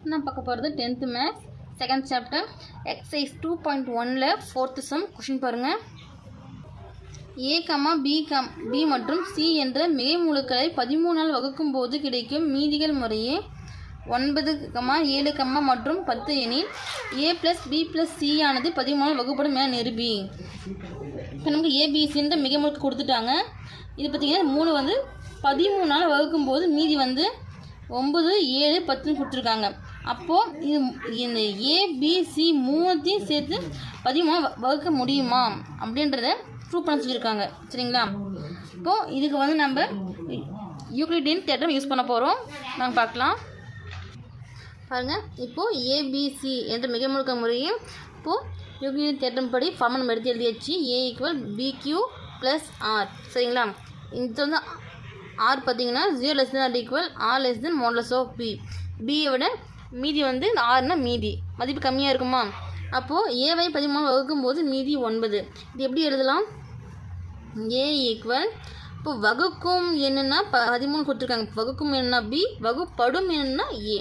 நான் பார்க்க போகிறது 10th maths second chapter exercise 2.1ல் 4th சம். கொஷின் பாருங்கள். பி மற்றும் சி என்ற மிகை முழுக்களை 13ஆல் வகுக்கும் போது கிடைக்கும் மீதிகள் முறையே 9, 7, மற்றும் 10 எனில் a + b + c ஆனது 13ஆல் வகுப்படும் என நிரூபி. இப்போ நமக்கு ஏபிசின்ற மிகை முழுக்க கொடுத்துட்டாங்க. இது பார்த்திங்கன்னா 3 வந்து 13ஆல் வகுக்கும்போது மீதி வந்து 9, 7, 10 கொடுத்துருக்காங்க. அப்போது இது இந்த ஏபிசி 3த்தையும் சேர்த்து 13 வகுக்க முடியுமா அப்படின்றத ப்ரூவ் பண்ண சொல்லியிருக்காங்க. சரிங்களா? இப்போது இதுக்கு வந்து நம்ம யூக்ளிடியன் தேற்றம் யூஸ் பண்ண போகிறோம். நாங்கள் பார்க்கலாம் பாருங்கள். இப்போது ஏபிசி என்ற மிக முழுக்க முறையும் இப்போது யூக்ளிடியன் தேற்றம் படி ஃபார்மை நம்ம எடுத்து எழுதியாச்சு. A = BQ + R. சரிங்களா? இது வந்து ஆர் பார்த்தீங்கன்னா 0 ≤ R (mod B). பியை விட மீதி வந்து இந்த ஆறுனா மீதி மதிப்பு கம்மியாக இருக்குமா? அப்போது ஏவை 13 வகுக்கும்போது மீதி 9. இது எப்படி எழுதலாம்? A = இப்போ வகுக்கும் என்னன்னா 13 கொடுத்துருக்காங்க. வகுக்கும் என்னன்னா B, வகுப்படும் என்னன்னா A.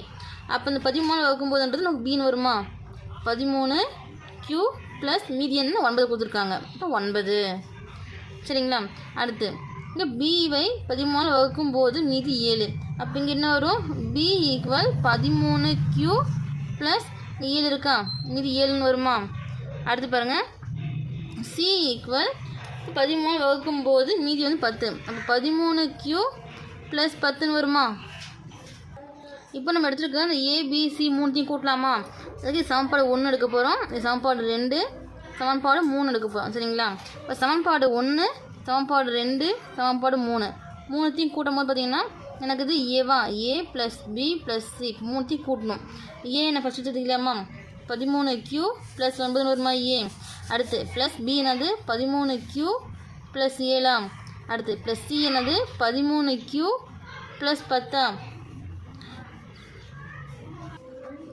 அப்போ இந்த 13 வகுக்கும்போதுன்றது நமக்கு பின்னு வருமா? 13Q + மீதி என்ன 9 கொடுத்துருக்காங்க. இப்போ 9. சரிங்களா? அடுத்து இங்கே பிவை 13 வகுக்கும்போது மீதி 7. அப்போ இங்கே என்ன வரும்? B = 13Q + 7 இருக்கா? மீதி 7ன்னு வருமா? அடுத்து பாருங்கள். C = 13 வகுக்கும்போது மீதி வந்து 10. அப்போ 13Q + 10ன்னு வருமா? இப்போ நம்ம எடுத்துருக்க அந்த ஏபிசி 3த்தையும் கூட்டலாமா? அதுக்கு சமன்பாடு 1 எடுக்க போகிறோம். சமன்பாடு 2, சமன்பாடு 3 எடுக்க போகிறோம். சரிங்களா? இப்போ சமன்பாடு 1, சமன்பாடு 2, சமன்பாடு 3த்தையும் கூட்டும் போது பார்த்தீங்கன்னா எனக்கு இது ஏவா A + B + C 3த்தையும் கூட்டணும். ஏ என்ன ஃபஸ்ட்டு எடுத்துக்கலாமா? 13Q + 9 வருமா ஏ? அடுத்து ப்ளஸ் B என்னது 13Q + 7. அடுத்து ப்ளஸ் C என்னது 13Q + 10.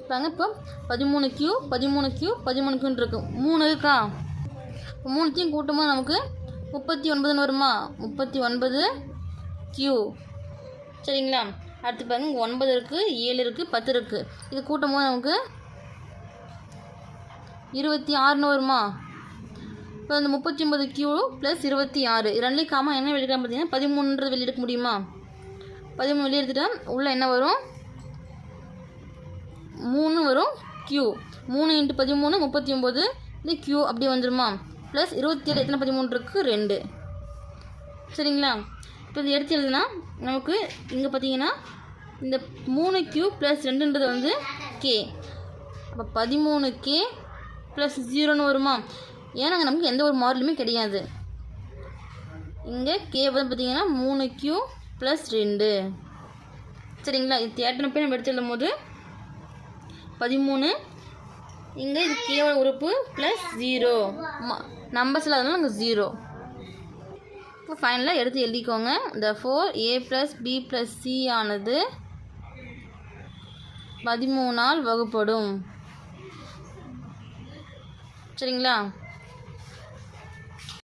பாருங்க. இப்போ 13Q 13Qன்னு இருக்கு. 3 இருக்கா? 3த்தையும் கூட்டும்போது நமக்கு 39 வருமா? 39Q. சரிங்களா? அடுத்து பாருங்க 9 இருக்குது, 7 இருக்குது, 10 இருக்குது. இது கூட்டும் போது நமக்கு 26 வருமா? இப்போ இந்த 39Q + 26 ரெண்டுலேயும் காமா என்ன வெளியிடலாம் பார்த்தீங்கன்னா 13 வெளியெடுக்க முடியுமா? 13 வெளியே எடுத்துட்டா உள்ளே என்ன வரும்? 3 வரும். Q 3 × 13 39. இந்த Q அப்படி வந்துடுமா? ப்ளஸ் 27 எத்தனை 13 இருக்குது? 2. சரிங்களா? இப்போ இது எடுத்து எழுதுனா நமக்கு இங்கே பார்த்தீங்கன்னா இந்த 3Q + 2ன்றது வந்து K. அப்போ 13K + 0ன்னு வருமா? ஏன்னா நமக்கு எந்த ஒரு மாடலுமே கிடையாது. இங்கே K வந்து பார்த்தீங்கன்னா 3Q + 2. சரிங்களா? இது தேட்டனை போய் நம்ம எடுத்து எழுதும் போது 13. இங்கே இது கேவோட உறுப்பு +0 நம்பர்ஸில் அதனால அங்கே 0. இப்போ ஃபைனலாக எடுத்து எழுதிக்கோங்க. therefore A + B + C ஆனது 13ஆல் வகுப்படும். சரிங்களா?